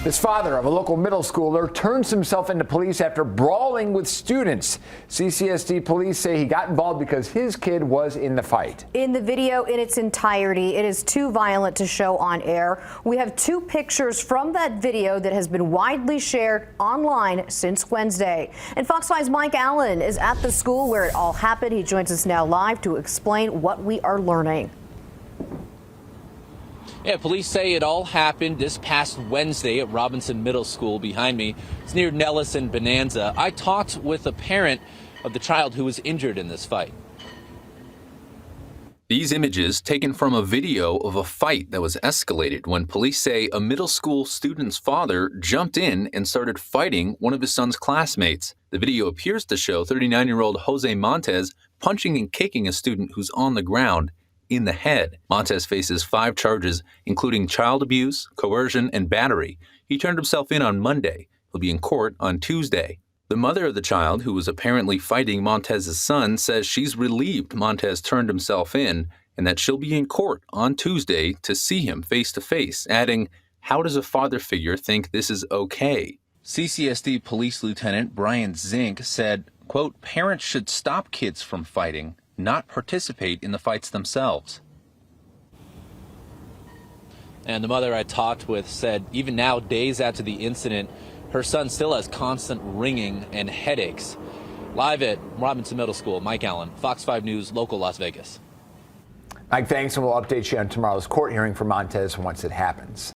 This father of a local middle schooler turns himself into police after brawling with students. CCSD police say he got involved because his kid was in the fight. In the video in its entirety, it is too violent to show on air. We have two pictures from that video that has been widely shared online since Wednesday. And Fox 5's Mike Allen is at the school where it all happened. He joins us now live to explain what we are learning. Yeah, police say it all happened this past Wednesday at Robinson Middle School behind me. It's near Nellis and Bonanza. I talked with a parent of the child who was injured in this fight. These images taken from a video of a fight that was escalated when police say a middle school student's father jumped in and started fighting one of his son's classmates. The video appears to show 39-year-old Jose Montez punching and kicking a student who's on the ground in the head. Montez faces 5 charges, including child abuse, coercion, and battery. He turned himself in on Monday. He'll be in court on Tuesday. The mother of the child, who was apparently fighting Montez's son, says she's relieved Montez turned himself in and that she'll be in court on Tuesday to see him face to face, adding, "How does a father figure think this is okay?" CCSD Police Lieutenant Brian Zink said, quote, "Parents should stop kids from fighting, not participate in the fights themselves." And the mother I talked with said even now, days after the incident, her son still has constant ringing and headaches. Live at Robinson Middle School, Mike Allen, Fox 5 News, local Las Vegas. Mike, thanks, and we'll update you on tomorrow's court hearing for Montez once it happens.